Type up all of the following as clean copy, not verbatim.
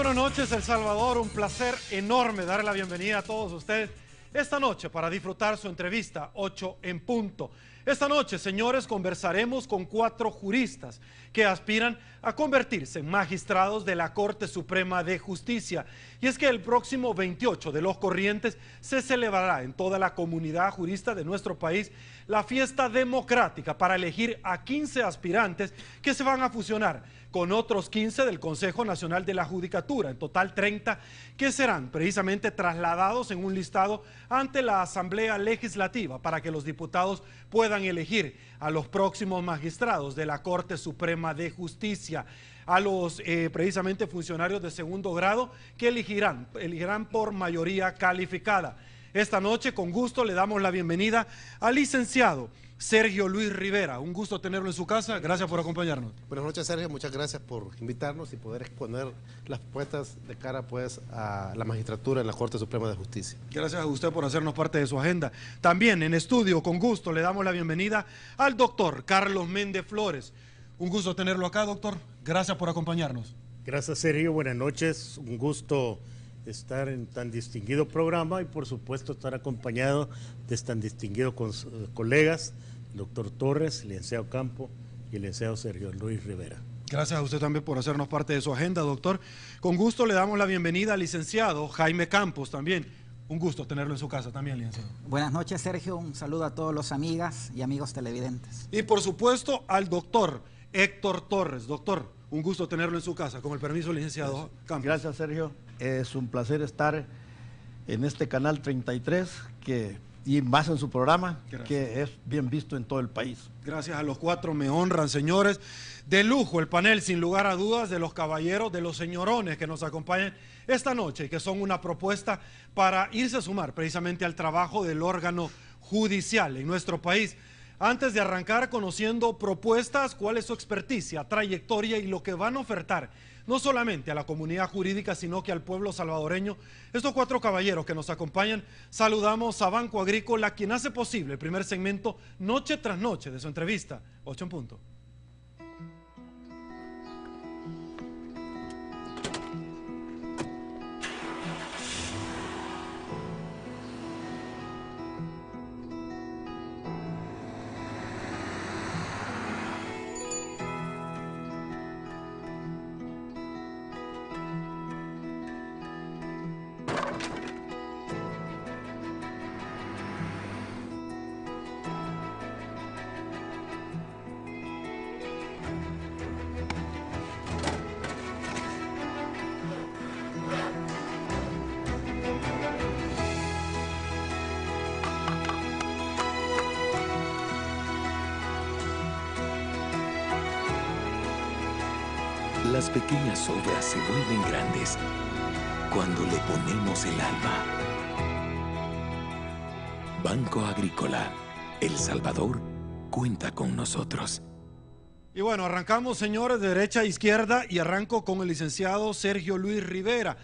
buenas noches, El Salvador. Un placer enorme darle la bienvenida a todos ustedes esta noche para disfrutar su entrevista 8 en punto. Esta noche, señores, conversaremos con 4 juristas que aspiran a convertirse en magistrados de la Corte Suprema de Justicia. Y es que el próximo 28 de los Corrientes se celebrará en toda la comunidad jurista de nuestro país la fiesta democrática para elegir a 15 aspirantes que se van a fusionar con otros 15 del Consejo Nacional de la Judicatura, en total 30, que serán precisamente trasladados en un listado ante la Asamblea Legislativa para que los diputados puedan elegir a los próximos magistrados de la Corte Suprema de Justicia, a los precisamente funcionarios de segundo grado que elegirán por mayoría calificada. Esta noche, con gusto, le damos la bienvenida al licenciado Sergio Luis Rivera. Un gusto tenerlo en su casa. Gracias por acompañarnos. Buenas noches, Sergio. Muchas gracias por invitarnos y poder exponer las propuestas de cara pues a la magistratura en la Corte Suprema de Justicia. Gracias a usted por hacernos parte de su agenda. También en estudio, con gusto, le damos la bienvenida al doctor Carlos Méndez Flores. Un gusto tenerlo acá, doctor. Gracias por acompañarnos. Gracias, Sergio. Buenas noches. Un gusto estar en tan distinguido programa y por supuesto estar acompañado de tan distinguidos colegas, el doctor Torres, el licenciado Campo y el licenciado Sergio Luis Rivera. Gracias a usted también por hacernos parte de su agenda, doctor. Con gusto le damos la bienvenida al licenciado Jaime Campos también. Un gusto tenerlo en su casa también, licenciado. Buenas noches, Sergio. Un saludo a todos los amigas y amigos televidentes. Y por supuesto al doctor Héctor Torres. Doctor, un gusto tenerlo en su casa, con el permiso del licenciado Campos. Gracias, Sergio. Es un placer estar en este canal 33 y más en su programa, que es bien visto en todo el país. Gracias a los 4, me honran, señores. De lujo el panel, sin lugar a dudas, de los caballeros, de los señorones que nos acompañan esta noche y que son una propuesta para irse a sumar precisamente al trabajo del órgano judicial en nuestro país. Antes de arrancar conociendo propuestas, cuál es su experticia, trayectoria y lo que van a ofertar, no solamente a la comunidad jurídica, sino que al pueblo salvadoreño, estos 4 caballeros que nos acompañan, saludamos a Banco Agrícola, quien hace posible el primer segmento noche tras noche de su entrevista, 8 en punto. Las pequeñas obras se vuelven grandes cuando le ponemos el alma. Banco Agrícola, El Salvador, cuenta con nosotros. Y bueno, arrancamos, señores, de derecha a izquierda y arranco con el licenciado Sergio Luis Rivera.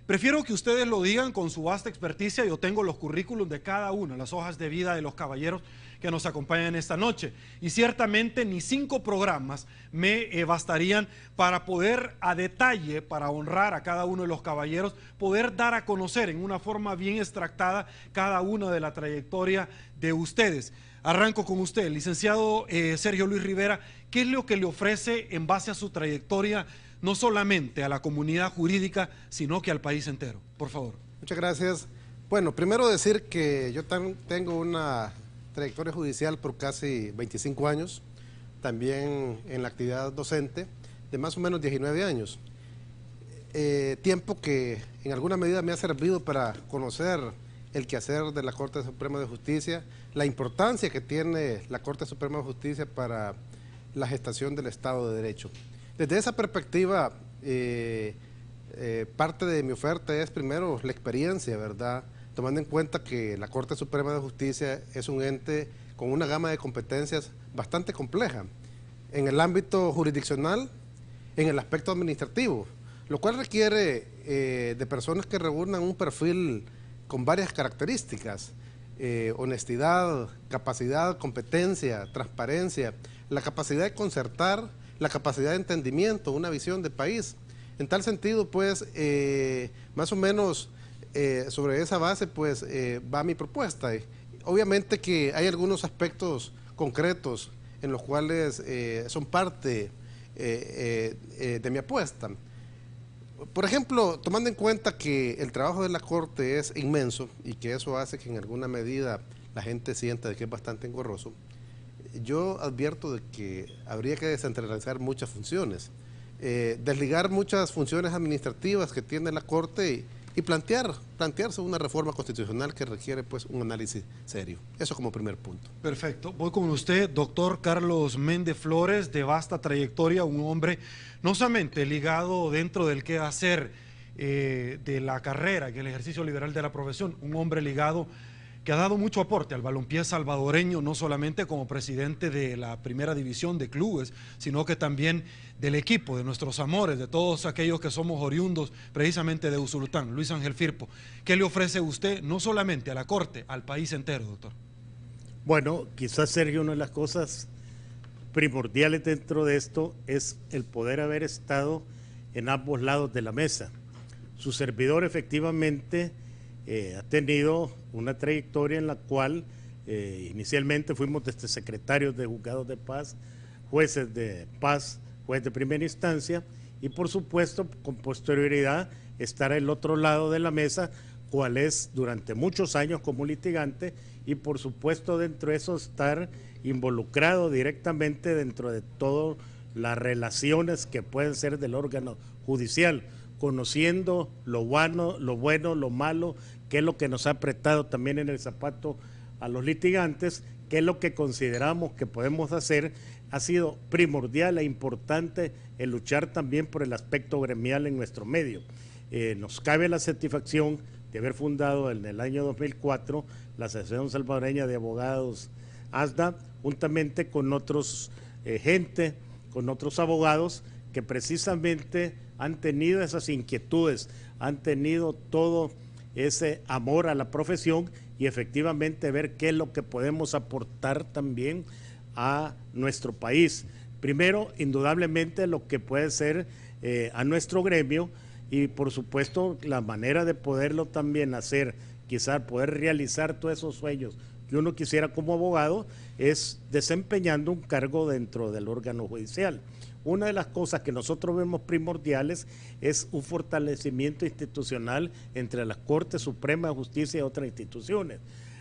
Prefiero que ustedes lo digan con su vasta experticia. Yo tengo los currículums de cada uno, las hojas de vida de los caballeros que nos acompañan esta noche. Y ciertamente ni 5 programas me bastarían para poder a detalle, para honrar a cada uno de los caballeros, poder dar a conocer en una forma bien extractada cada una de la trayectoria de ustedes. Arranco con usted, licenciado Sergio Luis Rivera. ¿Qué es lo que le ofrece en base a su trayectoria, no solamente a la comunidad jurídica, sino que al país entero? Por favor. Muchas gracias. Bueno, primero decir que yo tengo una trayectoria judicial por casi 25 años, también en la actividad docente de más o menos 19 años. Tiempo que en alguna medida me ha servido para conocer el quehacer de la Corte Suprema de Justicia, la importancia que tiene la Corte Suprema de Justicia para la gestación del Estado de Derecho. Desde esa perspectiva, parte de mi oferta es primero la experiencia, ¿verdad?, tomando en cuenta que la Corte Suprema de Justicia es un ente con una gama de competencias bastante compleja en el ámbito jurisdiccional, en el aspecto administrativo, lo cual requiere de personas que reúnan un perfil con varias características: honestidad, capacidad, competencia, transparencia, la capacidad de concertar, la capacidad de entendimiento, una visión de país. En tal sentido, pues, más o menos sobre esa base, pues, va mi propuesta. Obviamente que hay algunos aspectos concretos en los cuales son parte de mi apuesta. Por ejemplo, tomando en cuenta que el trabajo de la Corte es inmenso y que eso hace que en alguna medida la gente sienta de que es bastante engorroso, yo advierto de que habría que descentralizar muchas funciones, desligar muchas funciones administrativas que tiene la Corte y plantearse una reforma constitucional que requiere pues un análisis serio. Eso como primer punto. Perfecto. Voy con usted, doctor Carlos Méndez Flores, de vasta trayectoria, un hombre no solamente ligado dentro del quehacer de la carrera y el ejercicio liberal de la profesión, un hombre ligado que ha dado mucho aporte al balompié salvadoreño, no solamente como presidente de la primera división de clubes, sino que también del equipo, de nuestros amores, de todos aquellos que somos oriundos precisamente de Usulután. Luis Ángel Firpo, ¿qué le ofrece usted no solamente a la Corte, al país entero, doctor? Bueno, quizás, Sergio, una de las cosas primordiales dentro de esto es el poder haber estado en ambos lados de la mesa. Su servidor efectivamente ha tenido una trayectoria en la cual inicialmente fuimos desde secretarios de juzgados de paz, jueces de paz, juez de primera instancia y por supuesto con posterioridad estar al otro lado de la mesa, cual es durante muchos años como litigante y por supuesto dentro de eso estar involucrado directamente dentro de todas las relaciones que pueden ser del órgano judicial, conociendo lo bueno, lo malo, qué es lo que nos ha apretado también en el zapato a los litigantes, qué es lo que consideramos que podemos hacer. Ha sido primordial e importante el luchar también por el aspecto gremial en nuestro medio. Nos cabe la satisfacción de haber fundado en el año 2004 la Asociación Salvadoreña de Abogados ASDA, juntamente con otros con otros abogados que precisamente han tenido esas inquietudes, han tenido todo ese amor a la profesión y efectivamente ver qué es lo que podemos aportar también a nuestro país. Primero, indudablemente lo que puede ser a nuestro gremio y por supuesto la manera de poderlo también hacer, quizás poder realizar todos esos sueños que uno quisiera como abogado, es desempeñando un cargo dentro del órgano judicial. Una de las cosas que nosotros vemos primordiales es un fortalecimiento institucional entre la Corte Suprema de Justicia y otras instituciones.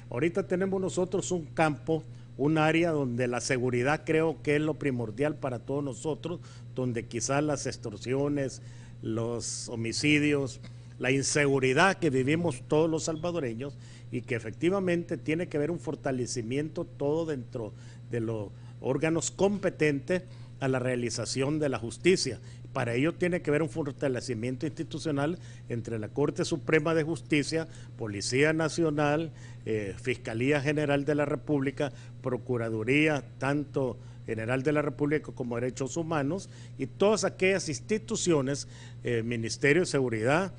Ahorita tenemos nosotros un campo, un área donde la seguridad creo que es lo primordial para todos nosotros, donde quizás las extorsiones, los homicidios, la inseguridad que vivimos todos los salvadoreños y que efectivamente tiene que haber un fortalecimiento todo dentro de los órganos competentes a la realización de la justicia. Para ello tiene que haber un fortalecimiento institucional entre la Corte Suprema de Justicia, Policía Nacional, Fiscalía General de la República, Procuraduría, tanto General de la República como Derechos Humanos y todas aquellas instituciones, Ministerio de Seguridad,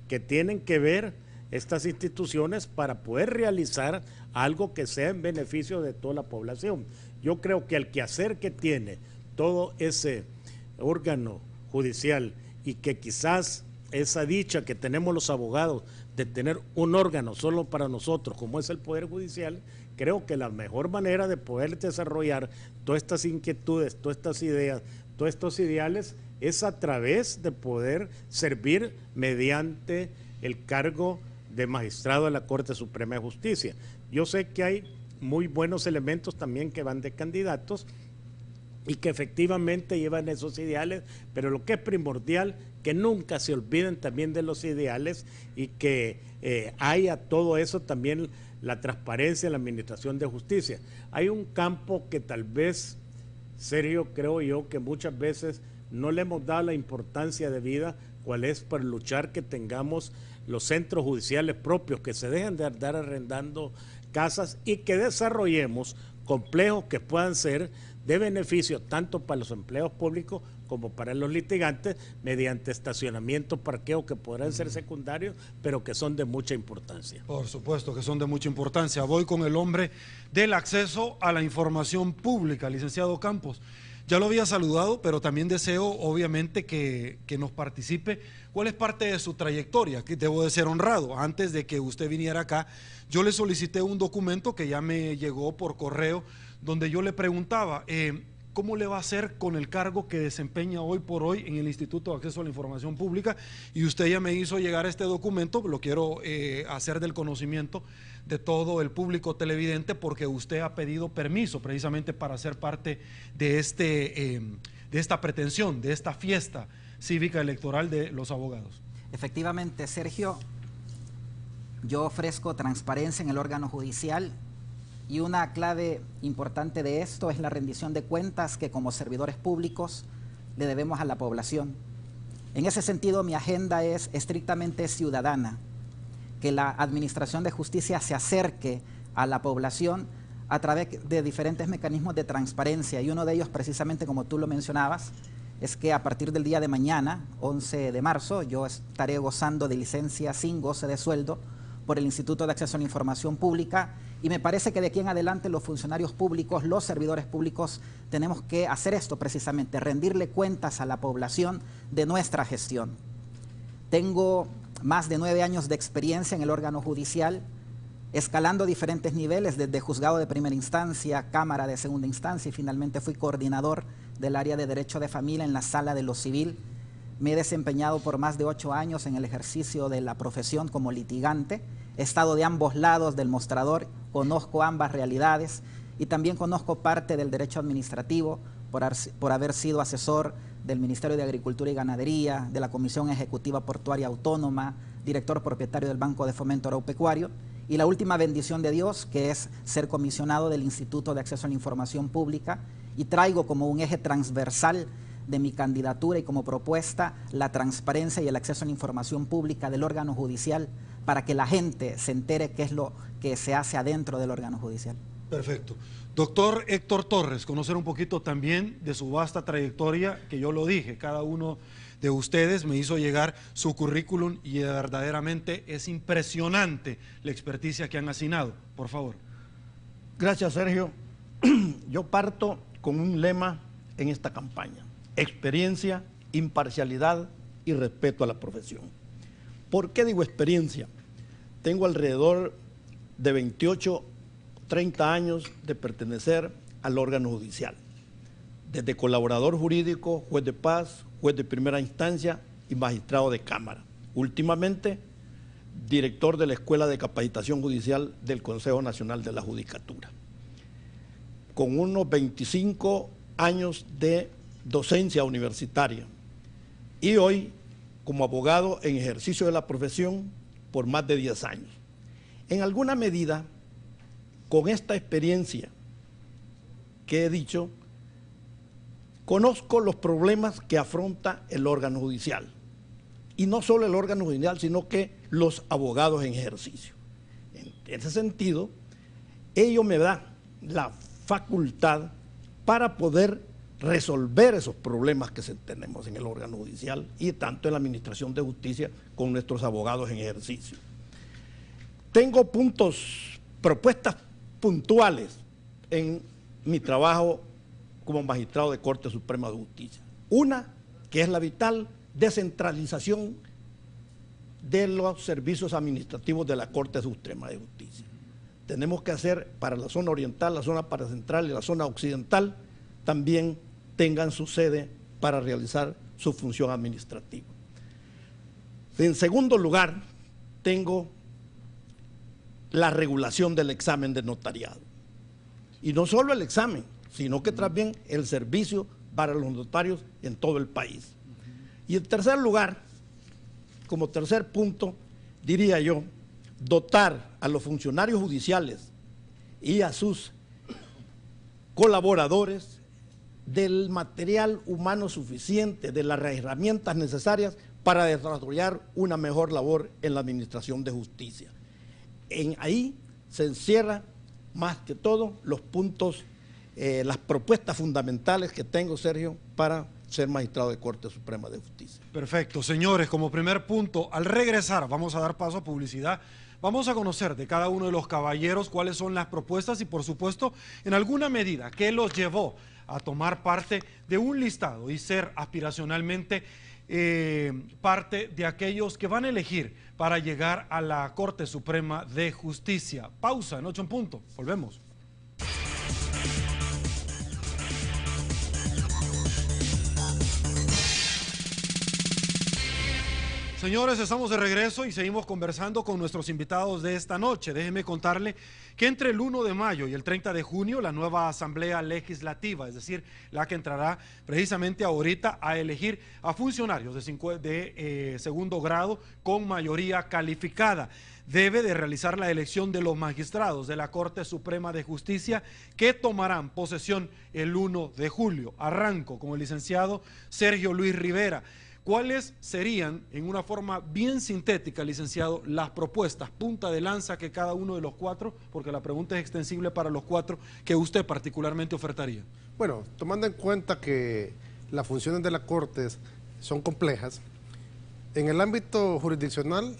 que tienen que ver estas instituciones para poder realizar algo que sea en beneficio de toda la población. Yo creo que el quehacer que tiene todo ese órgano judicial y que quizás esa dicha que tenemos los abogados de tener un órgano solo para nosotros como es el Poder Judicial, creo que la mejor manera de poder desarrollar todas estas inquietudes, todas estas ideas, todos estos ideales es a través de poder servir mediante el cargo de magistrado de la Corte Suprema de Justicia. Yo sé que hay muy buenos elementos también que van de candidatos y que efectivamente llevan esos ideales, pero lo que es primordial, que nunca se olviden también de los ideales y que haya todo eso también la transparencia en la administración de justicia. Hay un campo que tal vez, Sergio, creo yo que muchas veces no le hemos dado la importancia de vida, cuál es para luchar que tengamos los centros judiciales propios, que se dejen de andar arrendando casas y que desarrollemos complejos que puedan ser de beneficio tanto para los empleados públicos como para los litigantes mediante estacionamientos, parqueos que podrán ser secundarios, pero que son de mucha importancia. Por supuesto que son de mucha importancia. Voy con el hombre del acceso a la información pública, licenciado Campos. Ya lo había saludado, pero también deseo obviamente que nos participe. ¿Cuál es parte de su trayectoria? Que debo de ser honrado. Antes de que usted viniera acá, yo le solicité un documento que ya me llegó por correo, donde yo le preguntaba, ¿cómo le va a hacer con el cargo que desempeña hoy por hoy en el Instituto de Acceso a la Información Pública? Y usted ya me hizo llegar este documento, lo quiero hacer del conocimiento de todo el público televidente, porque usted ha pedido permiso precisamente para ser parte de, de esta pretensión, de esta fiesta cívica electoral de los abogados. Efectivamente, Sergio, yo ofrezco transparencia en el órgano judicial y una clave importante de esto es la rendición de cuentas que como servidores públicos le debemos a la población. En ese sentido, mi agenda es estrictamente ciudadana, que la Administración de Justicia se acerque a la población a través de diferentes mecanismos de transparencia, y uno de ellos, precisamente como tú lo mencionabas, es que a partir del día de mañana, 11 de marzo, yo estaré gozando de licencia sin goce de sueldo por el Instituto de Acceso a la Información Pública, y me parece que de aquí en adelante los funcionarios públicos, los servidores públicos, tenemos que hacer esto precisamente, rendirle cuentas a la población de nuestra gestión. Tengo más de 9 años de experiencia en el órgano judicial, escalando diferentes niveles, desde juzgado de primera instancia, cámara de segunda instancia, y finalmente fui coordinador del área de Derecho de Familia en la Sala de lo Civil. Me he desempeñado por más de 8 años en el ejercicio de la profesión como litigante. He estado de ambos lados del mostrador, conozco ambas realidades y también conozco parte del derecho administrativo por haber sido asesor del Ministerio de Agricultura y Ganadería, de la Comisión Ejecutiva Portuaria Autónoma, director propietario del Banco de Fomento Agropecuario, y la última bendición de Dios, que es ser comisionado del Instituto de Acceso a la Información Pública, y traigo como un eje transversal de mi candidatura y como propuesta la transparencia y el acceso a la información pública del órgano judicial, para que la gente se entere qué es lo que se hace adentro del órgano judicial. Perfecto. Doctor Héctor Torres, conocer un poquito también de su vasta trayectoria, que yo lo dije, cada uno de ustedes me hizo llegar su currículum y verdaderamente es impresionante la experticia que han asignado. Por favor. Gracias, Sergio. Yo parto con un lema en esta campaña: experiencia, imparcialidad y respeto a la profesión. ¿Por qué digo experiencia? Tengo alrededor de 28, 30 años de pertenecer al órgano judicial, desde colaborador jurídico, juez de paz, juez de primera instancia y magistrado de cámara. Últimamente, director de la Escuela de Capacitación Judicial del Consejo Nacional de la Judicatura, con unos 25 años de docencia universitaria, y hoy como abogado en ejercicio de la profesión por más de 10 años. En alguna medida, con esta experiencia que he dicho, conozco los problemas que afronta el órgano judicial, y no solo el órgano judicial, sino que los abogados en ejercicio. En ese sentido, ello me da la facultad para poder resolver esos problemas que tenemos en el órgano judicial y tanto en la administración de justicia con nuestros abogados en ejercicio. Tengo propuestas puntuales en mi trabajo como magistrado de Corte Suprema de Justicia. Una, que es la vital descentralización de los servicios administrativos de la Corte Suprema de Justicia. Tenemos que hacer para la zona oriental, la zona paracentral y la zona occidental también tengan su sede para realizar su función administrativa. En segundo lugar, tengo la regulación del examen de notariado. Y no solo el examen, sino que también el servicio para los notarios en todo el país. Y en tercer lugar, como tercer punto, diría yo, dotar a los funcionarios judiciales y a sus colaboradores del material humano suficiente, de las herramientas necesarias para desarrollar una mejor labor en la administración de justicia. Ahí se encierra más que todo los puntos, las propuestas fundamentales que tengo, Sergio, para ser magistrado de Corte Suprema de Justicia. Perfecto, señores, como primer punto, al regresar vamos a dar paso a publicidad. Vamos a conocer de cada uno de los caballeros cuáles son las propuestas y, por supuesto, en alguna medida, qué los llevó a tomar parte de un listado y ser aspiracionalmente parte de aquellos que van a elegir para llegar a la Corte Suprema de Justicia. Pausa en 8 en punto. Volvemos. Señores, estamos de regreso y seguimos conversando con nuestros invitados de esta noche. Déjenme contarle que entre el 1 de mayo y el 30 de junio, la nueva Asamblea Legislativa, es decir, la que entrará precisamente ahorita a elegir a funcionarios de segundo grado con mayoría calificada, debe de realizar la elección de los magistrados de la Corte Suprema de Justicia que tomarán posesión el 1 de julio. Arranco con el licenciado Sergio Luis Rivera. ¿Cuáles serían, en una forma bien sintética, licenciado, las propuestas, punta de lanza que cada uno de los cuatro, porque la pregunta es extensible para los cuatro, que usted particularmente ofertaría? Bueno, tomando en cuenta que las funciones de las Cortes son complejas, en el ámbito jurisdiccional,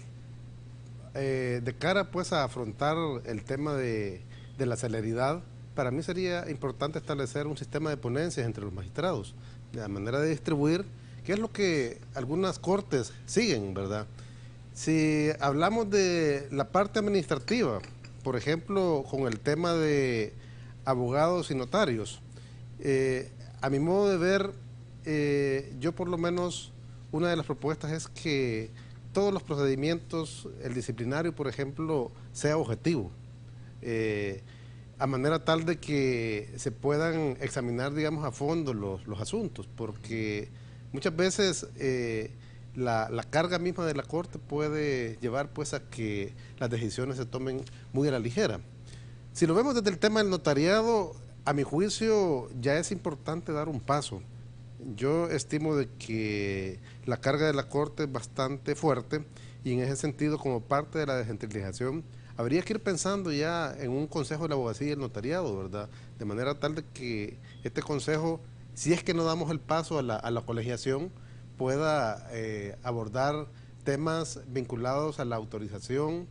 de cara pues a afrontar el tema de la celeridad, para mí sería importante establecer un sistema de ponencias entre los magistrados, de manera de distribuir, que es lo que algunas cortes siguen, ¿verdad? Si hablamos de la parte administrativa, por ejemplo, con el tema de abogados y notarios, a mi modo de ver, yo por lo menos, una de las propuestas es que todos los procedimientos, el disciplinario, por ejemplo, sea objetivo, a manera tal de que se puedan examinar, digamos, a fondo los asuntos, porque muchas veces la carga misma de la Corte puede llevar pues a que las decisiones se tomen muy a la ligera. Si lo vemos desde el tema del notariado, a mi juicio ya es importante dar un paso. Yo estimo de que la carga de la Corte es bastante fuerte y en ese sentido, como parte de la descentralización, habría que ir pensando ya en un consejo de la abogacía y el notariado, ¿verdad? De manera tal de que este consejo, si es que no damos el paso a la colegiación, pueda abordar temas vinculados a la autorización,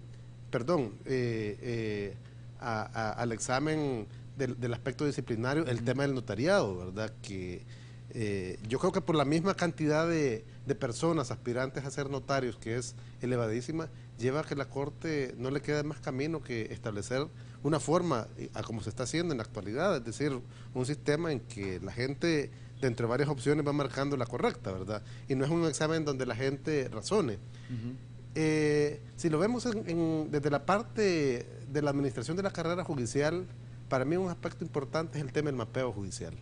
al examen del aspecto disciplinario, el tema del notariado, ¿verdad? Que yo creo que por la misma cantidad de personas aspirantes a ser notarios, que es elevadísima, lleva a que la Corte no le quede más camino que establecer una forma, a como se está haciendo en la actualidad, es decir, un sistema en que la gente, de entre varias opciones, va marcando la correcta, ¿verdad? Y no es un examen donde la gente razone. Si lo vemos desde la parte de la administración de la carrera judicial, para mí un aspecto importante es el tema del mapeo judicial.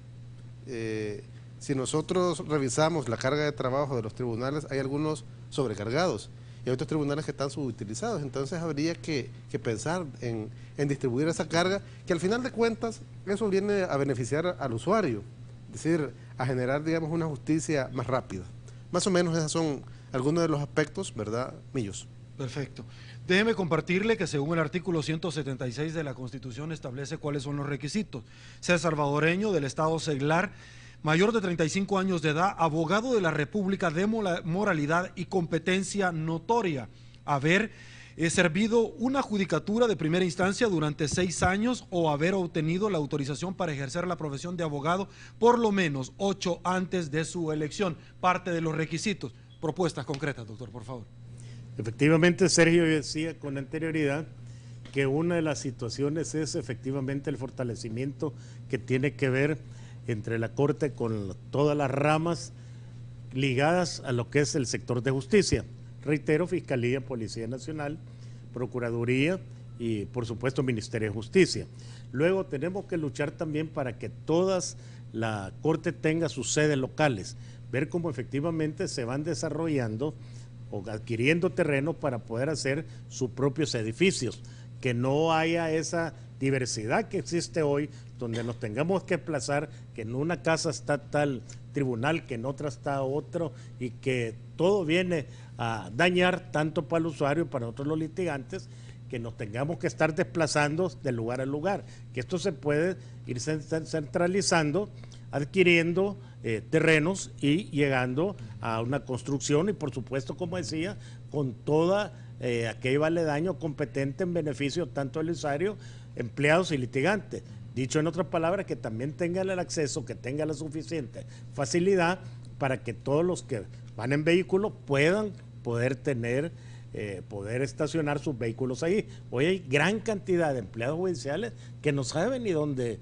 Si nosotros revisamos la carga de trabajo de los tribunales, hay algunos sobrecargados y hay otros tribunales que están subutilizados, entonces habría que pensar en distribuir esa carga, que al final de cuentas eso viene a beneficiar al usuario, es decir, a generar, digamos, una justicia más rápida. Más o menos esos son algunos de los aspectos, ¿verdad, Millos? Perfecto. Déjeme compartirle que según el artículo 176 de la Constitución establece cuáles son los requisitos. Ser salvadoreño del estado seglar, mayor de 35 años de edad, abogado de la República de moralidad y competencia notoria, haber servido una judicatura de primera instancia durante 6 años o haber obtenido la autorización para ejercer la profesión de abogado por lo menos 8 antes de su elección. Parte de los requisitos. Propuestas concretas, doctor, por favor. Efectivamente, Sergio decía con anterioridad que una de las situaciones es efectivamente el fortalecimiento que tiene que ver entre la Corte con todas las ramas ligadas a lo que es el sector de justicia. Reitero, Fiscalía, Policía Nacional, Procuraduría y por supuesto Ministerio de Justicia. Luego tenemos que luchar también para que la Corte tenga sus sedes locales, ver cómo efectivamente se van desarrollando o adquiriendo terreno para poder hacer sus propios edificios, que no haya esa diversidad que existe hoy, donde nos tengamos que desplazar, que en una casa está tal tribunal, que en otra está otro, y que todo viene a dañar tanto para el usuario, para nosotros los litigantes, que nos tengamos que estar desplazando de lugar a lugar, que esto se puede ir centralizando, adquiriendo terrenos y llegando a una construcción y por supuesto, como decía, con toda aquello vale daño competente en beneficio tanto del usuario, empleados y litigantes. Dicho en otras palabras, que también tengan el acceso, que tengan la suficiente facilidad para que todos los que van en vehículos puedan poder estacionar sus vehículos ahí. Hoy hay gran cantidad de empleados judiciales que no saben ni dónde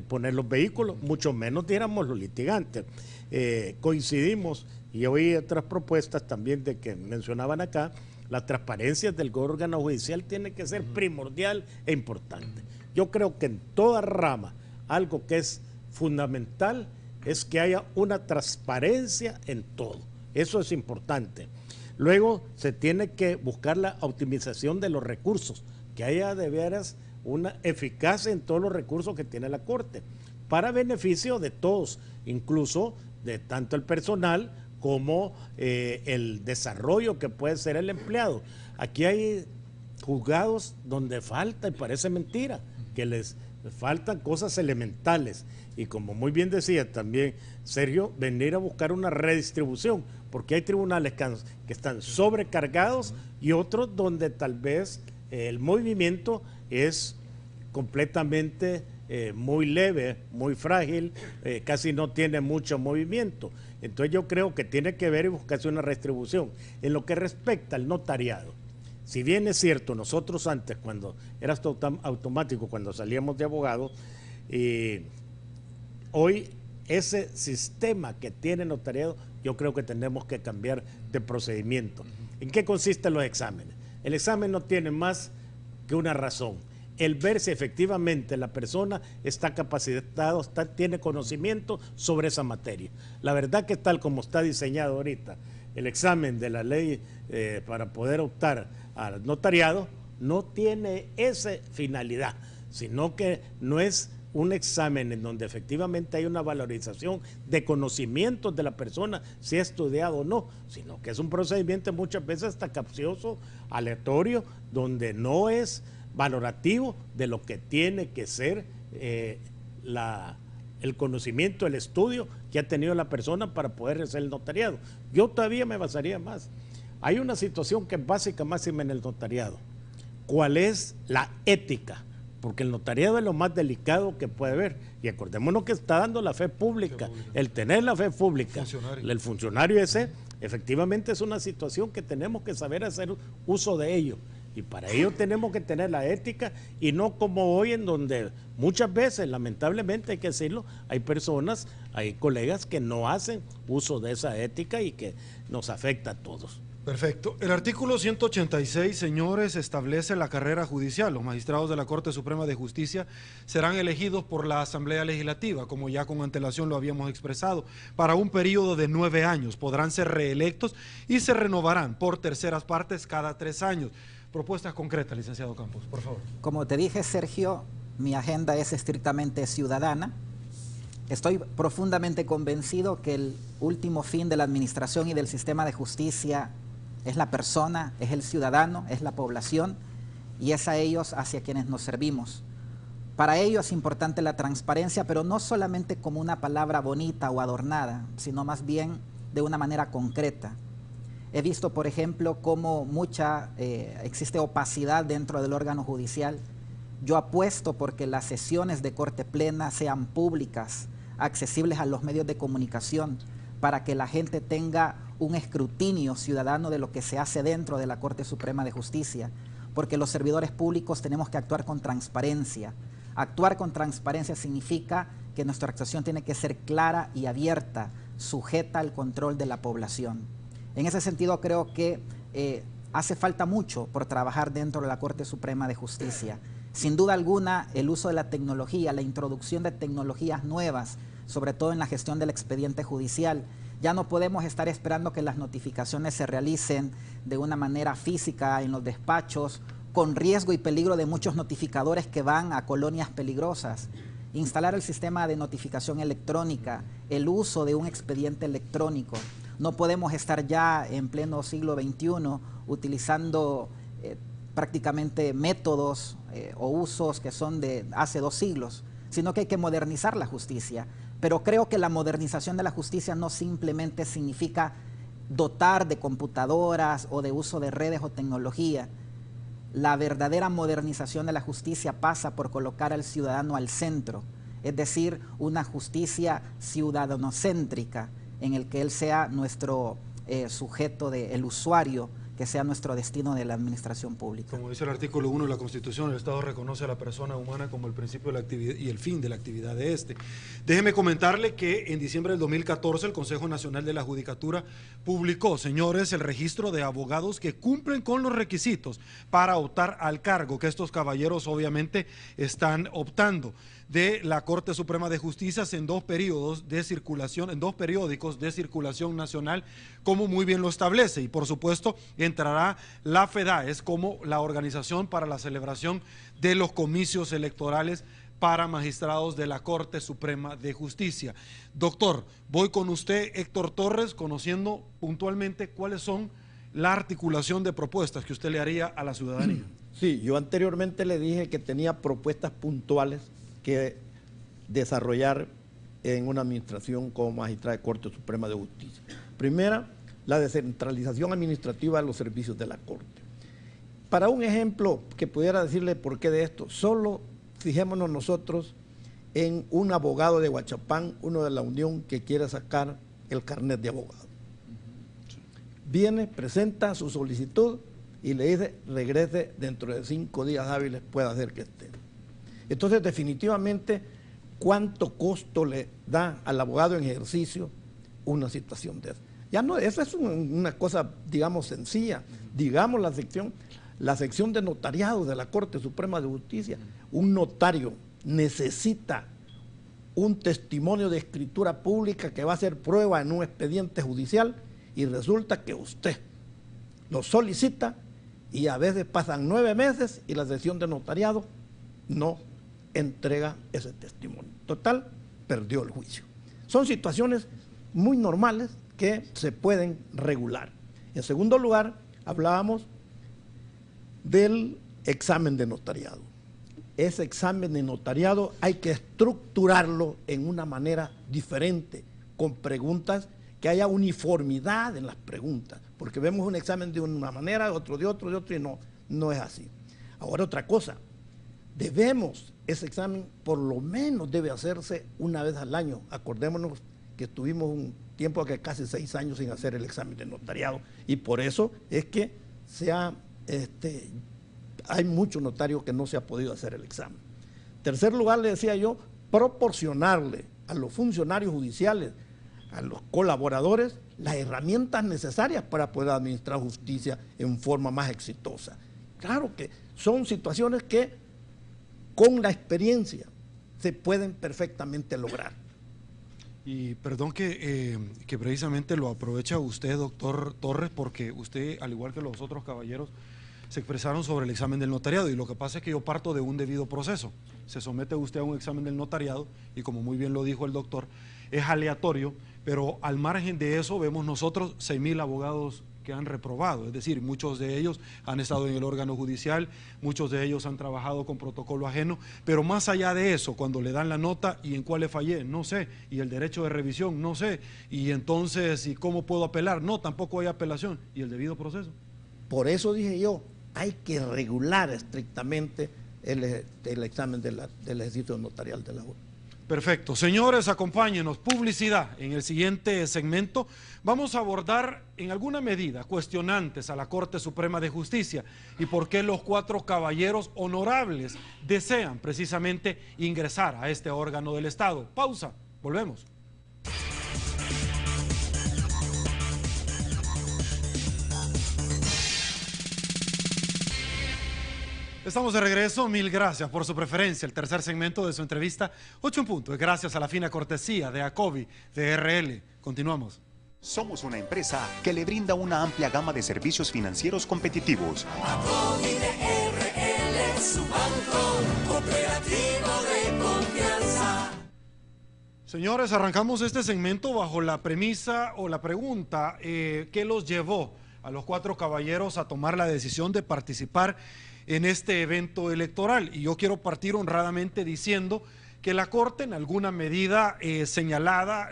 poner los vehículos, mucho menos diéramos los litigantes. Coincidimos, y hoy otras propuestas también de que mencionaban acá, la transparencia del órgano judicial tiene que ser primordial e importante. Yo creo que en toda rama, algo que es fundamental es que haya una transparencia en todo. Eso es importante. Luego se tiene que buscar la optimización de los recursos, que haya de veras una eficacia en todos los recursos que tiene la Corte, para beneficio de todos, incluso de tanto el personal como el desarrollo que puede ser el empleado. Aquí hay juzgados donde falta, y parece mentira, que les faltan cosas elementales. Y como muy bien decía también Sergio, venir a buscar una redistribución, porque hay tribunales que están sobrecargados y otros donde tal vez el movimiento es completamente muy leve, muy frágil, casi no tiene mucho movimiento. Entonces yo creo que tiene que ver y buscarse una redistribución. En lo que respecta al notariado, si bien es cierto, nosotros antes, cuando era automático, cuando salíamos de abogado, hoy ese sistema que tiene notariado, yo creo que tenemos que cambiar de procedimiento. ¿En qué consisten los exámenes? El examen no tiene más que una razón: el ver si efectivamente la persona está capacitada, tiene conocimiento sobre esa materia. La verdad que tal como está diseñado ahorita el examen de la ley para poder optar al notariado, no tiene esa finalidad, sino que no es un examen en donde efectivamente hay una valorización de conocimientos de la persona, si ha estudiado o no, sino que es un procedimiento muchas veces hasta capcioso, aleatorio, donde no es valorativo de lo que tiene que ser el conocimiento, el estudio que ha tenido la persona para poder hacer el notariado. Yo todavía me basaría más. Hay una situación que es básica máxima en el notariado. ¿Cuál es la ética? Porque el notariado es lo más delicado que puede haber. Y acordémonos que está dando la fe pública. El tener la fe pública, el funcionario ese, efectivamente es una situación que tenemos que saber hacer uso de ello. Y para ello tenemos que tener la ética, y no como hoy, en donde muchas veces, lamentablemente hay que decirlo, hay personas, hay colegas que no hacen uso de esa ética y que nos afecta a todos. Perfecto. El artículo 186, señores, establece la carrera judicial. Los magistrados de la Corte Suprema de Justicia serán elegidos por la Asamblea Legislativa, como ya con antelación lo habíamos expresado, para un periodo de 9 años. Podrán ser reelectos y se renovarán por terceras partes cada 3 años. Propuestas concretas, licenciado Campos, por favor. Como te dije, Sergio, mi agenda es estrictamente ciudadana. Estoy profundamente convencido que el último fin de la administración y del sistema de justicia es la persona, es el ciudadano, es la población, y es a ellos hacia quienes nos servimos. Para ello es importante la transparencia, pero no solamente como una palabra bonita o adornada, sino más bien de una manera concreta. He visto, por ejemplo, cómo existe opacidad dentro del órgano judicial. Yo apuesto porque las sesiones de Corte Plena sean públicas, accesibles a los medios de comunicación, para que la gente tenga un escrutinio ciudadano de lo que se hace dentro de la Corte Suprema de Justicia, porque los servidores públicos tenemos que actuar con transparencia. Actuar con transparencia significa que nuestra actuación tiene que ser clara y abierta, sujeta al control de la población. En ese sentido, creo que hace falta mucho por trabajar dentro de la Corte Suprema de Justicia. Sin duda alguna, el uso de la tecnología, la introducción de tecnologías nuevas, sobre todo en la gestión del expediente judicial. Ya no podemos estar esperando que las notificaciones se realicen de una manera física en los despachos, con riesgo y peligro de muchos notificadores que van a colonias peligrosas. Instalar el sistema de notificación electrónica, el uso de un expediente electrónico. No podemos estar ya en pleno siglo XXI utilizando prácticamente métodos o usos que son de hace 2 siglos, sino que hay que modernizar la justicia. Pero creo que la modernización de la justicia no simplemente significa dotar de computadoras o de uso de redes o tecnología. La verdadera modernización de la justicia pasa por colocar al ciudadano al centro, es decir, una justicia ciudadanocéntrica en el que él sea nuestro sujeto, el usuario, que sea nuestro destino de la administración pública. Como dice el artículo 1 de la Constitución, el Estado reconoce a la persona humana como el principio de la actividad y el fin de la actividad de este. Déjeme comentarle que en diciembre del 2014 el Consejo Nacional de la Judicatura publicó, señores, el registro de abogados que cumplen con los requisitos para optar al cargo, que estos caballeros obviamente están optando, de la Corte Suprema de Justicia en dos periódicos de circulación nacional, como muy bien lo establece. Y por supuesto entrará la FEDAES como la organización para la celebración de los comicios electorales para magistrados de la Corte Suprema de Justicia. Doctor, voy con usted, Héctor Torres, conociendo puntualmente cuáles son la articulación de propuestas que usted le haría a la ciudadanía. Sí, yo anteriormente le dije que tenía propuestas puntuales que desarrollar en una administración como magistrado de Corte Suprema de Justicia. Primera, la descentralización administrativa de los servicios de la Corte. Para un ejemplo que pudiera decirle por qué de esto, solo fijémonos nosotros en un abogado de Huachapán, uno de la Unión, que quiere sacar el carnet de abogado. Viene, presenta su solicitud y le dice, regrese dentro de 5 días hábiles, puede hacer que esté. Entonces, definitivamente, ¿cuánto costo le da al abogado en ejercicio una situación de esa? Ya no, esa es una cosa, digamos, sencilla. Digamos la sección de notariado de la Corte Suprema de Justicia. Un notario necesita un testimonio de escritura pública que va a ser prueba en un expediente judicial y resulta que usted lo solicita y a veces pasan 9 meses y la sección de notariado no entrega ese testimonio. Total, perdió el juicio. Son situaciones muy normales que se pueden regular. En segundo lugar, hablábamos del examen de notariado. Ese examen de notariado hay que estructurarlo en una manera diferente, con preguntas que haya uniformidad en las preguntas, porque vemos un examen de una manera, otro de otro, y no es así. Ahora, otra cosa, ese examen por lo menos debe hacerse una vez al año. Acordémonos que estuvimos un tiempo que casi 6 años sin hacer el examen de notariado y por eso es que hay muchos notarios que no se ha podido hacer el examen. En tercer lugar, le decía yo, proporcionarle a los funcionarios judiciales, a los colaboradores, las herramientas necesarias para poder administrar justicia en forma más exitosa. Claro que son situaciones que con la experiencia se pueden perfectamente lograr. Y perdón que precisamente lo aprovecha usted, doctor Torres, porque usted, al igual que los otros caballeros, se expresaron sobre el examen del notariado y lo que pasa es que yo parto de un debido proceso. Se somete usted a un examen del notariado y como muy bien lo dijo el doctor, es aleatorio, pero al margen de eso vemos nosotros 6.000 abogados que han reprobado, es decir, muchos de ellos han estado en el órgano judicial, muchos de ellos han trabajado con protocolo ajeno, pero más allá de eso, cuando le dan la nota y en cuál le fallé, no sé, y el derecho de revisión, no sé, y entonces, ¿y cómo puedo apelar? No, tampoco hay apelación, y el debido proceso. Por eso dije yo, hay que regular estrictamente el examen del ejercicio notarial de la justicia. Perfecto. Señores, acompáñenos. Publicidad. En el siguiente segmento vamos a abordar en alguna medida cuestionantes a la Corte Suprema de Justicia y por qué los 4 caballeros honorables desean precisamente ingresar a este órgano del Estado. Pausa. Volvemos. Estamos de regreso, mil gracias por su preferencia. El tercer segmento de su entrevista, 8 en punto, gracias a la fina cortesía de ACOBI, de RL. Continuamos. Somos una empresa que le brinda una amplia gama de servicios financieros competitivos. ACOBI de RL, su banco cooperativo de confianza. Señores, arrancamos este segmento bajo la premisa o la pregunta ¿qué los llevó a los 4 caballeros a tomar la decisión de participar en este evento electoral? Y yo quiero partir honradamente diciendo que la Corte en alguna medida señalada,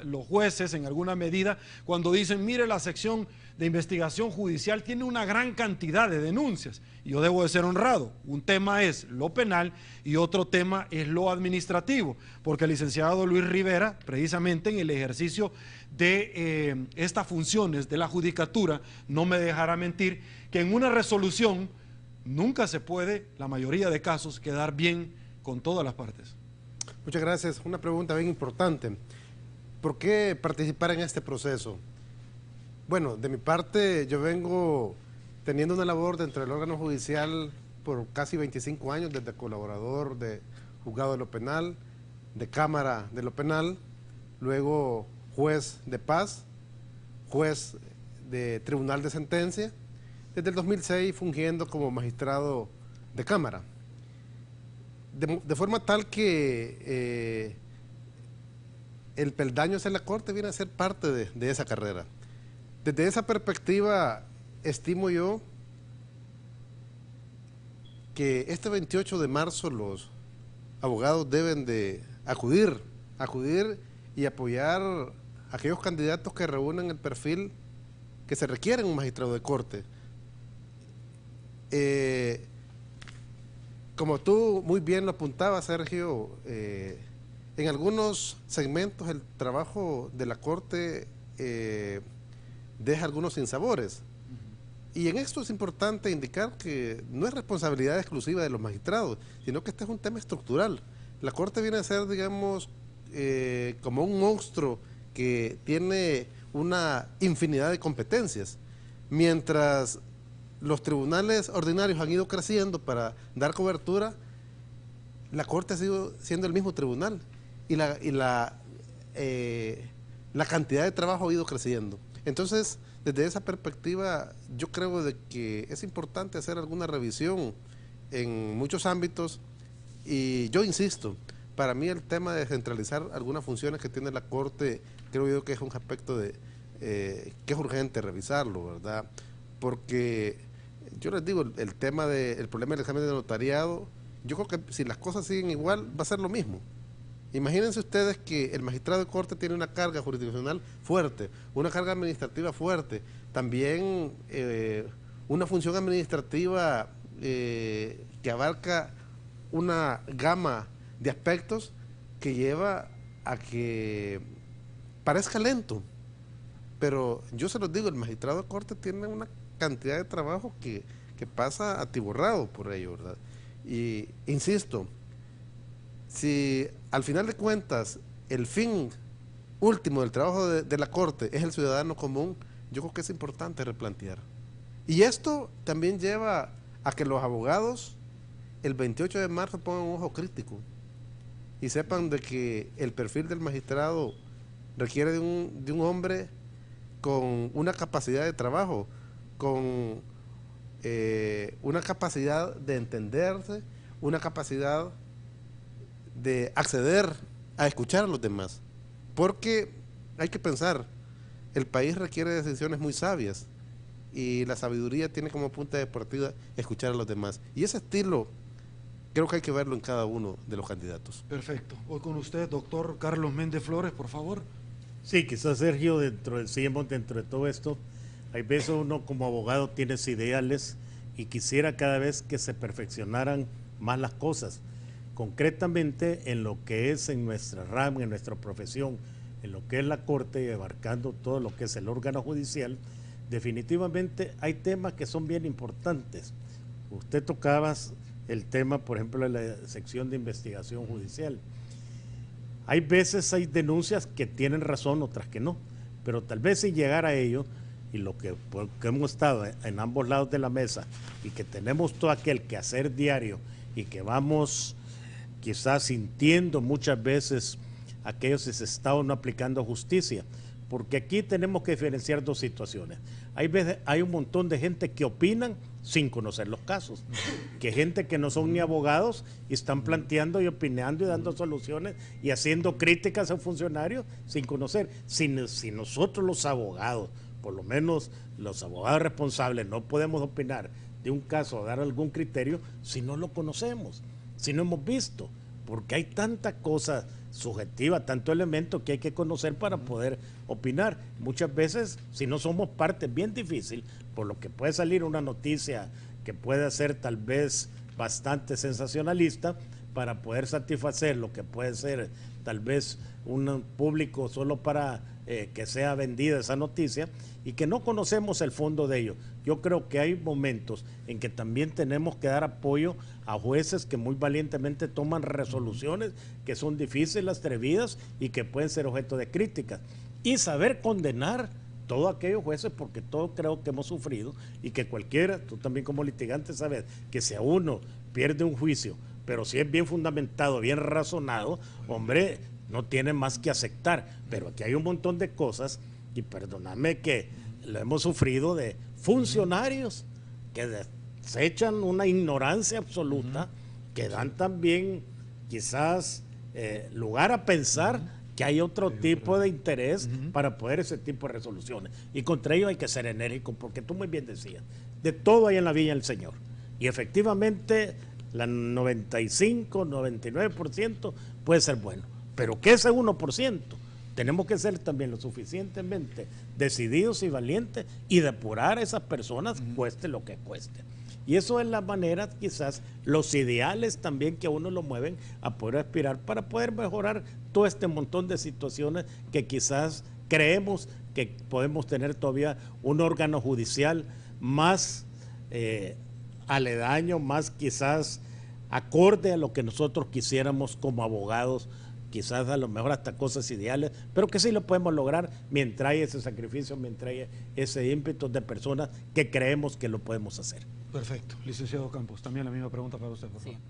los jueces en alguna medida, cuando dicen, mire, la sección de investigación judicial tiene una gran cantidad de denuncias, y yo debo de ser honrado, un tema es lo penal y otro tema es lo administrativo, porque el licenciado Luis Rivera, precisamente en el ejercicio de estas funciones de la judicatura, no me dejará mentir que en una resolución nunca se puede, la mayoría de casos, quedar bien con todas las partes. Muchas gracias. Una pregunta bien importante. ¿Por qué participar en este proceso? Bueno, de mi parte, yo vengo teniendo una labor dentro del órgano judicial por casi 25 años, desde colaborador de juzgado de lo penal, de cámara de lo penal, luego juez de paz, juez de tribunal de sentencia, desde el 2006 fungiendo como magistrado de cámara. De forma tal que el peldaño hacia la Corte viene a ser parte de esa carrera. Desde esa perspectiva, estimo yo que este 28 de marzo los abogados deben de acudir y apoyar a aquellos candidatos que reúnan el perfil que se requiere en un magistrado de corte. Como tú muy bien lo apuntabas, Sergio, en algunos segmentos el trabajo de la Corte deja algunos sinsabores. Y en esto es importante indicar que no es responsabilidad exclusiva de los magistrados, sino que este es un tema estructural. La Corte viene a ser, digamos, como un monstruo que tiene una infinidad de competencias, mientras los tribunales ordinarios han ido creciendo para dar cobertura, la Corte ha sido siendo el mismo tribunal y la cantidad de trabajo ha ido creciendo. Entonces, desde esa perspectiva, yo creo de que es importante hacer alguna revisión en muchos ámbitos, y yo insisto, para mí el tema de centralizar algunas funciones que tiene la Corte, creo yo que es un aspecto que es urgente revisarlo, ¿verdad? Porque yo les digo, el problema del examen de notariado, yo creo que si las cosas siguen igual, va a ser lo mismo. Imagínense ustedes que el magistrado de corte tiene una carga jurisdiccional fuerte, una carga administrativa fuerte, también una función administrativa que abarca una gama de aspectos que lleva a que parezca lento. Pero yo se los digo, el magistrado de corte tiene una cantidad de trabajo que pasa atiborrado por ello, ¿verdad? Y insisto, si al final de cuentas el fin último del trabajo de la Corte es el ciudadano común, yo creo que es importante replantear. Y esto también lleva a que los abogados el 28 de marzo pongan un ojo crítico y sepan de que el perfil del magistrado requiere de un hombre con una capacidad de trabajo, con una capacidad de entenderse, una capacidad de acceder a escuchar a los demás, porque hay que pensar, el país requiere decisiones muy sabias y la sabiduría tiene como punta de partida escuchar a los demás, y ese estilo creo que hay que verlo en cada uno de los candidatos. Perfecto. Voy con usted, doctor Carlos Méndez Flores, por favor. Sí, quizás Sergio, dentro de todo esto, hay veces uno como abogado tiene ideales y quisiera cada vez que se perfeccionaran más las cosas. Concretamente en lo que es en nuestra rama, en nuestra profesión, en lo que es la Corte, abarcando todo lo que es el órgano judicial, definitivamente hay temas que son bien importantes. Usted tocaba el tema, por ejemplo, de la sección de investigación judicial. Hay veces hay denuncias que tienen razón, otras que no, pero tal vez sin llegar a ello, y lo que hemos estado en ambos lados de la mesa, y que tenemos todo aquel quehacer diario, y que vamos quizás sintiendo muchas veces aquellos que se están no aplicando justicia, porque aquí tenemos que diferenciar dos situaciones. Hay un montón de gente que opinan sin conocer los casos, que gente que no son ni abogados y están planteando y opinando y dando soluciones y haciendo críticas a funcionarios sin conocer. Si nosotros los abogados, por lo menos los abogados responsables, no podemos opinar de un caso o dar algún criterio si no lo conocemos, si no hemos visto, porque hay tanta cosa subjetiva, tanto elemento que hay que conocer para poder opinar. Muchas veces, si no somos parte, es bien difícil, por lo que puede salir una noticia que puede ser tal vez bastante sensacionalista, para poder satisfacer lo que puede ser tal vez un público solo para que sea vendida esa noticia, y que no conocemos el fondo de ello. Yo creo que hay momentos en que también tenemos que dar apoyo a jueces que muy valientemente toman resoluciones que son difíciles, atrevidas y que pueden ser objeto de críticas, y saber condenar todos aquellos jueces, porque todos creo que hemos sufrido, y que cualquiera, tú también como litigante sabes, que si a uno pierde un juicio, pero si es bien fundamentado, bien razonado, hombre, no tiene más que aceptar. Pero aquí hay un montón de cosas, y perdóname que lo hemos sufrido, de funcionarios que desechan una ignorancia absoluta, que dan también quizás lugar a pensar que hay otro tipo de interés para poder ese tipo de resoluciones. Y contra ello hay que ser enérgico, porque tú muy bien decías, de todo hay en la viña del Señor. Y efectivamente, la 95, 99% puede ser bueno. Pero que ese 1%, tenemos que ser también lo suficientemente decididos y valientes y depurar a esas personas, cueste lo que cueste. Y eso es la manera, quizás, los ideales también que a uno lo mueven a poder aspirar para poder mejorar todo este montón de situaciones que quizás creemos que podemos tener todavía un órgano judicial más aledaño, más quizás acorde a lo que nosotros quisiéramos como abogados, quizás a lo mejor hasta cosas ideales, pero que sí lo podemos lograr mientras hay ese sacrificio, mientras hay ese ímpetu de personas que creemos que lo podemos hacer. Perfecto. Licenciado Campos, también la misma pregunta para usted, por favor. Sí.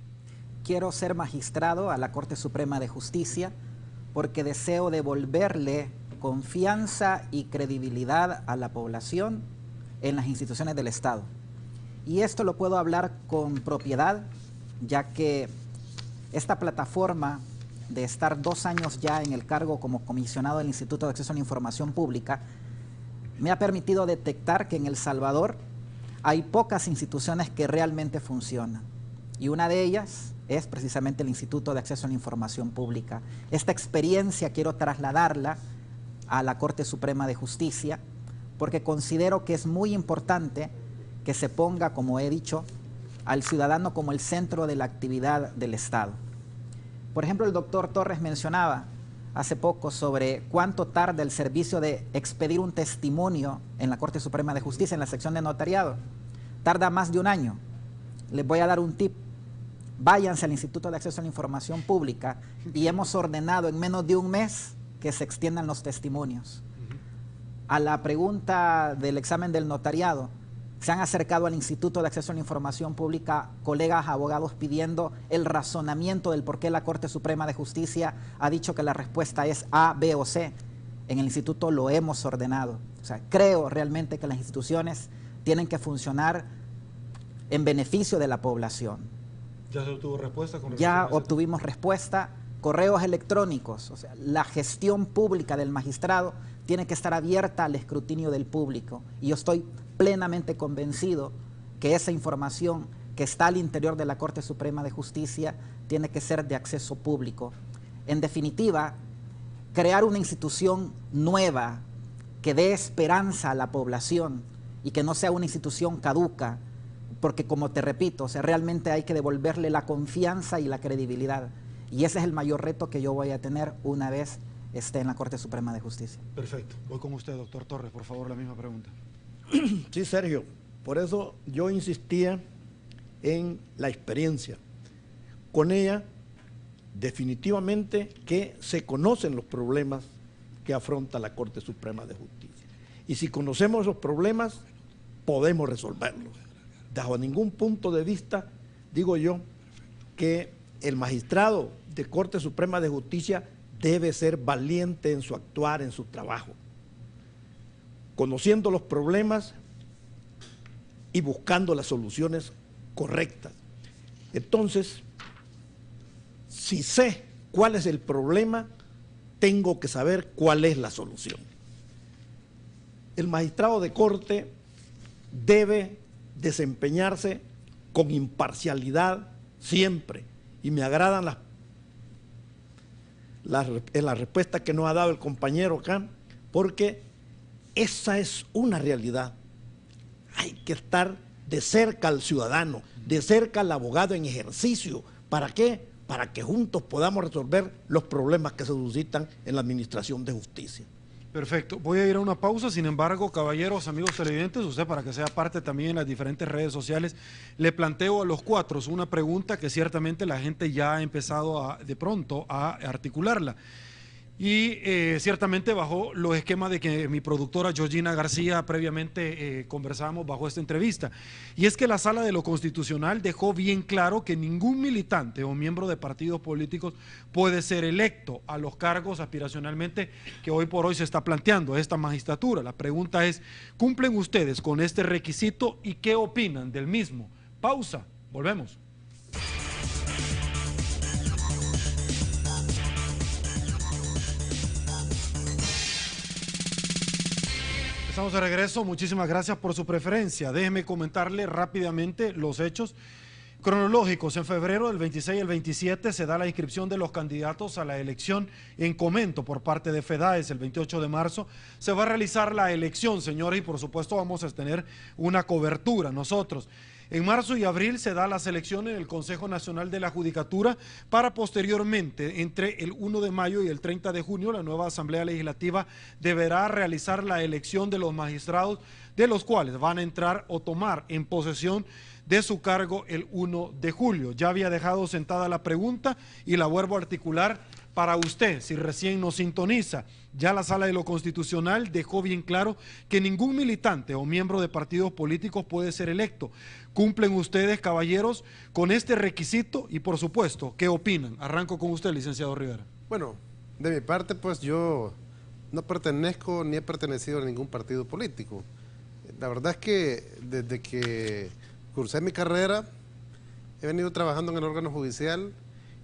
Quiero ser magistrado a la Corte Suprema de Justicia porque deseo devolverle confianza y credibilidad a la población en las instituciones del Estado. Y esto lo puedo hablar con propiedad, ya que esta plataforma de estar 2 años ya en el cargo como comisionado del Instituto de Acceso a la Información Pública me ha permitido detectar que en El Salvador hay pocas instituciones que realmente funcionan. Y una de ellas es precisamente el Instituto de Acceso a la Información Pública. Esta experiencia quiero trasladarla a la Corte Suprema de Justicia porque considero que es muy importante que se ponga, como he dicho, al ciudadano como el centro de la actividad del Estado. Por ejemplo, el doctor Torres mencionaba hace poco sobre cuánto tarda el servicio de expedir un testimonio en la Corte Suprema de Justicia, en la sección de notariado. Tarda más de 1 año. Les voy a dar un tip. Váyanse al Instituto de Acceso a la Información Pública y hemos ordenado en menos de 1 mes que se extiendan los testimonios. A la pregunta del examen del notariado, se han acercado al Instituto de Acceso a la Información Pública colegas abogados pidiendo el razonamiento del por qué la Corte Suprema de Justicia ha dicho que la respuesta es A, B o C. En el instituto lo hemos ordenado. O sea, creo realmente que las instituciones tienen que funcionar en beneficio de la población. ¿Ya se obtuvo respuesta? Ya obtuvimos respuesta, correos electrónicos. O sea, la gestión pública del magistrado tiene que estar abierta al escrutinio del público. Y yo estoy plenamente convencido que esa información que está al interior de la Corte Suprema de Justicia tiene que ser de acceso público. En definitiva, crear una institución nueva que dé esperanza a la población y que no sea una institución caduca, porque como te repito, o sea, realmente hay que devolverle la confianza y la credibilidad. Y ese es el mayor reto que yo voy a tener una vez esté en la Corte Suprema de Justicia. Perfecto. Voy con usted, doctor Torres, por favor, la misma pregunta. Sí, Sergio, por eso yo insistía en la experiencia. Con ella, definitivamente que se conocen los problemas que afronta la Corte Suprema de Justicia. Y si conocemos los problemas, podemos resolverlos. Bajo ningún punto de vista, digo yo, que el magistrado de Corte Suprema de Justicia debe ser valiente en su actuar, en su trabajo, conociendo los problemas y buscando las soluciones correctas. Entonces, si sé cuál es el problema, tengo que saber cuál es la solución. El magistrado de corte debe desempeñarse con imparcialidad siempre, y me agradan las la respuesta que nos ha dado el compañero acá, porque esa es una realidad. Hay que estar de cerca al ciudadano, de cerca al abogado en ejercicio. ¿Para qué? Para que juntos podamos resolver los problemas que se suscitan en la administración de justicia. Perfecto. Voy a ir a una pausa. Sin embargo, caballeros, amigos televidentes, usted, para que sea parte también en las diferentes redes sociales, le planteo a los cuatro una pregunta que ciertamente la gente ya ha empezado de pronto a articularla. Y ciertamente bajo los esquemas de que mi productora Georgina García previamente conversábamos bajo esta entrevista. Y es que la Sala de lo Constitucional dejó bien claro que ningún militante o miembro de partidos políticos puede ser electo a los cargos aspiracionalmente que hoy por hoy se está planteando esta magistratura. La pregunta es, ¿cumplen ustedes con este requisito y qué opinan del mismo? Pausa, volvemos. Estamos de regreso, muchísimas gracias por su preferencia. Déjeme comentarle rápidamente los hechos cronológicos. En febrero del 26 al 27 se da la inscripción de los candidatos a la elección en Comento por parte de FEDAES. El 28 de marzo se va a realizar la elección, señores, y por supuesto vamos a tener una cobertura nosotros. En marzo y abril se da la selección en el Consejo Nacional de la Judicatura para posteriormente, entre el 1 de mayo y el 30 de junio, la nueva Asamblea Legislativa deberá realizar la elección de los magistrados, de los cuales van a entrar o tomar en posesión de su cargo el 1 de julio. Ya había dejado sentada la pregunta y la vuelvo a articular para usted, si recién nos sintoniza. Ya la Sala de lo Constitucional dejó bien claro que ningún militante o miembro de partidos políticos puede ser electo. ¿Cumplen ustedes, caballeros, con este requisito? Y por supuesto, ¿qué opinan? Arranco con usted, licenciado Rivera. Bueno, de mi parte, pues yo no pertenezco ni he pertenecido a ningún partido político. La verdad es que desde que cursé mi carrera, he venido trabajando en el órgano judicial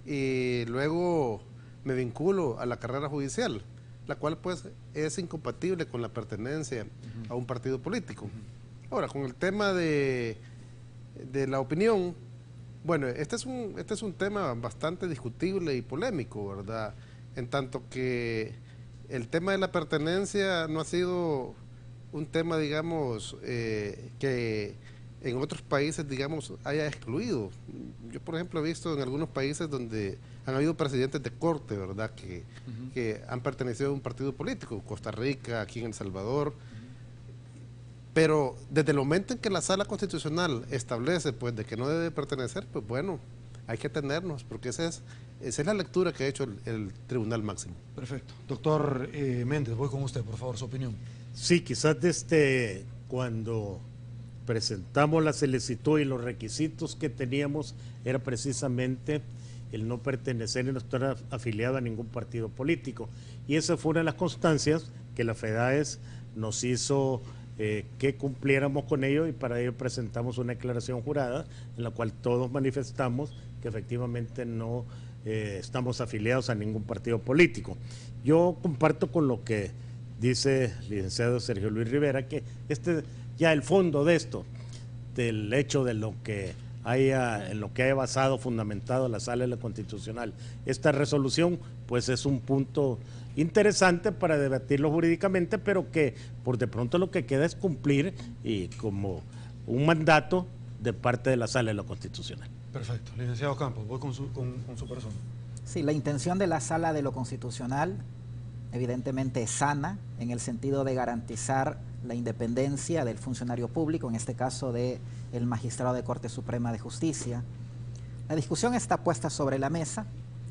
y luego me vinculo a la carrera judicial, la cual pues es incompatible con la pertenencia a un partido político. Ahora, con el tema de la opinión, bueno, este es un tema bastante discutible y polémico, ¿verdad? En tanto que el tema de la pertenencia no ha sido un tema, digamos, que en otros países, digamos, haya excluido. Yo, por ejemplo, he visto en algunos países donde han habido presidentes de corte, ¿verdad?, que han pertenecido a un partido político, Costa Rica, aquí en El Salvador. Pero desde el momento en que la Sala Constitucional establece, pues, de que no debe pertenecer, pues bueno, hay que atendernos, porque esa es la lectura que ha hecho el Tribunal Máximo. Perfecto. Doctor Méndez, voy con usted, por favor, su opinión. Sí, quizás cuando presentamos la solicitud y los requisitos que teníamos era precisamente el no pertenecer y no estar afiliado a ningún partido político. Y esa fue una de las constancias que la FEDAES nos hizo que cumpliéramos con ello, y para ello presentamos una declaración jurada en la cual todos manifestamos que efectivamente no estamos afiliados a ningún partido político. Yo comparto con lo que dice el licenciado Sergio Luis Rivera, que ya el fondo de esto, del hecho de lo que en lo que haya basado, fundamentado la Sala de lo Constitucional esta resolución, pues es un punto interesante para debatirlo jurídicamente, pero que por de pronto lo que queda es cumplir y como un mandato de parte de la Sala de lo Constitucional. Perfecto. Licenciado Campos, voy con su persona. Sí, la intención de la Sala de lo Constitucional evidentemente es sana, en el sentido de garantizar la independencia del funcionario público, en este caso del magistrado de Corte Suprema de Justicia. La discusión está puesta sobre la mesa,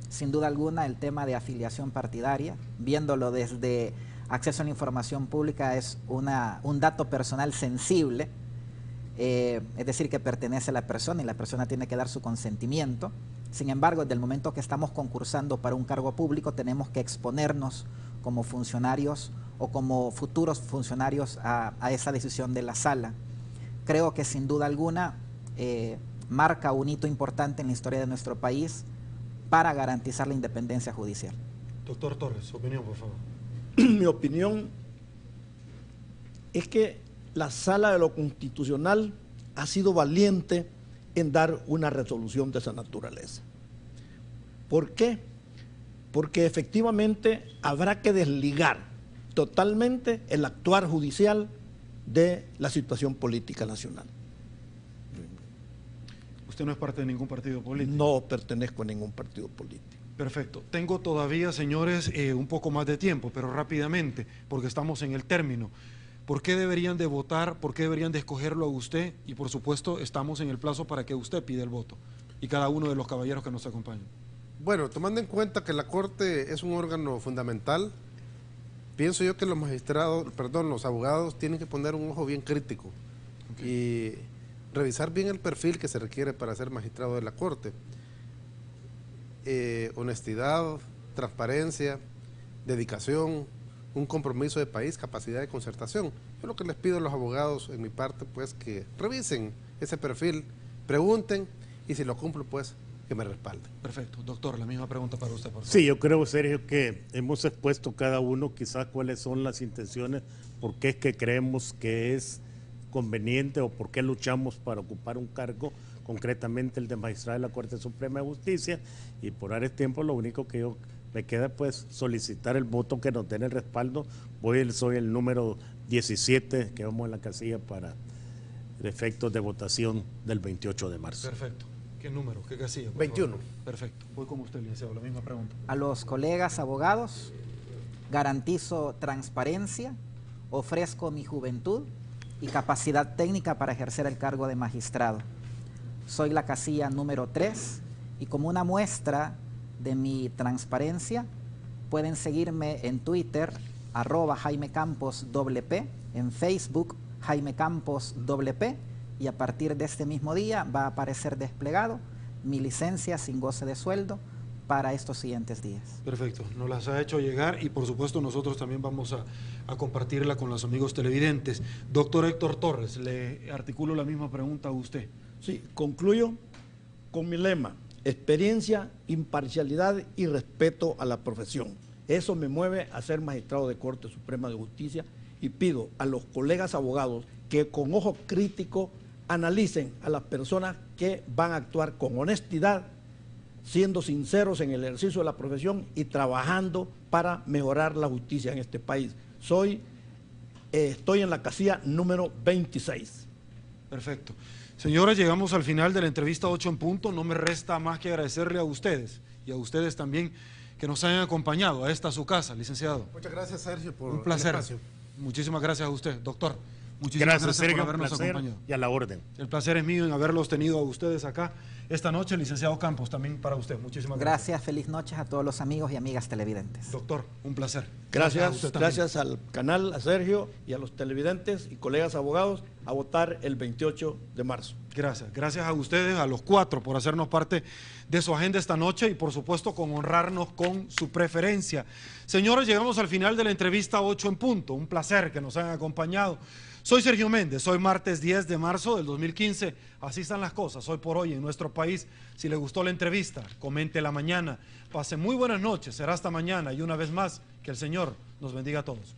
sin duda alguna el tema de afiliación partidaria, viéndolo desde acceso a la información pública, es un dato personal sensible, es decir, que pertenece a la persona y la persona tiene que dar su consentimiento. Sin embargo, desde el momento que estamos concursando para un cargo público, tenemos que exponernos como funcionarios o como futuros funcionarios a esa decisión de la sala. Creo que sin duda alguna marca un hito importante en la historia de nuestro país para garantizar la independencia judicial. Doctor Torres, su opinión, por favor. Mi opinión es que la Sala de lo Constitucional ha sido valiente en dar una resolución de esa naturaleza. ¿Por qué? porque efectivamente habrá que desligar totalmente el actuar judicial de la situación política nacional. Usted no es parte de ningún partido político. No pertenezco a ningún partido político. Perfecto. Tengo todavía, señores, un poco más de tiempo, pero rápidamente, porque estamos en el término. ¿Por qué deberían de votar? ¿Por qué deberían de escogerlo a usted? Y por supuesto, estamos en el plazo para que usted pida el voto. Y cada uno de los caballeros que nos acompañan. Bueno, tomando en cuenta que la Corte es un órgano fundamental, pienso yo que los magistrados, perdón, los abogados tienen que poner un ojo bien crítico y revisar bien el perfil que se requiere para ser magistrado de la Corte. Honestidad, transparencia, dedicación, un compromiso de país, capacidad de concertación. Yo lo que les pido a los abogados, en mi parte, pues que revisen ese perfil, pregunten y si lo cumplo, pues que me respalden. Perfecto. Doctor, la misma pregunta para usted, por favor. Sí, yo creo, Sergio, que hemos expuesto cada uno quizás cuáles son las intenciones, por qué es que creemos que es conveniente o por qué luchamos para ocupar un cargo, concretamente el de magistrado de la Corte Suprema de Justicia, y por dar tiempo lo único que yo me queda pues solicitar el voto que nos den el respaldo. Soy el número 17 que vamos en la casilla para efectos de votación del 28 de marzo. Perfecto. ¿Qué número? ¿Qué casilla? 21. Favor? Perfecto. Voy con usted, licenciado, la misma pregunta. A los colegas abogados, garantizo transparencia, ofrezco mi juventud y capacidad técnica para ejercer el cargo de magistrado. Soy la casilla número 3 y como una muestra de mi transparencia, pueden seguirme en Twitter, @JaimeCamposWP, en Facebook, JaimeCamposWP, y a partir de este mismo día va a aparecer desplegado mi licencia sin goce de sueldo para estos siguientes días. Perfecto, nos las ha hecho llegar y por supuesto nosotros también vamos a compartirla con los amigos televidentes. Doctor Héctor Torres, le articulo la misma pregunta a usted. Sí, concluyo con mi lema: experiencia, imparcialidad y respeto a la profesión. Eso me mueve a ser magistrado de Corte Suprema de Justicia y pido a los colegas abogados que con ojo crítico analicen a las personas que van a actuar con honestidad, siendo sinceros en el ejercicio de la profesión y trabajando para mejorar la justicia en este país. Estoy en la casilla número 26. Perfecto. Señores, llegamos al final de la entrevista 8 en punto. No me resta más que agradecerle a ustedes y a ustedes también que nos hayan acompañado a esta su casa, licenciado. Muchas gracias, Sergio, por un placer. el espacio. Muchísimas gracias a usted, doctor. Muchísimas gracias Sergio, por habernos placer, acompañado. y a la orden. El placer es mío en haberlos tenido a ustedes acá esta noche. Licenciado Campos, también para usted. Muchísimas gracias. Gracias, feliz noches a todos los amigos y amigas televidentes. Doctor, un placer. Gracias al canal, a Sergio y a los televidentes y colegas abogados a votar el 28 de marzo. Gracias a ustedes, a los 4, por hacernos parte de su agenda esta noche y por supuesto con honrarnos con su preferencia. Señores, llegamos al final de la entrevista 8 en punto. Un placer que nos hayan acompañado. Soy Sergio Méndez, hoy martes 10 de marzo del 2015. Así están las cosas hoy por hoy en nuestro país. Si le gustó la entrevista, comente la mañana. Pase muy buenas noches, será hasta mañana y una vez más que el Señor nos bendiga a todos.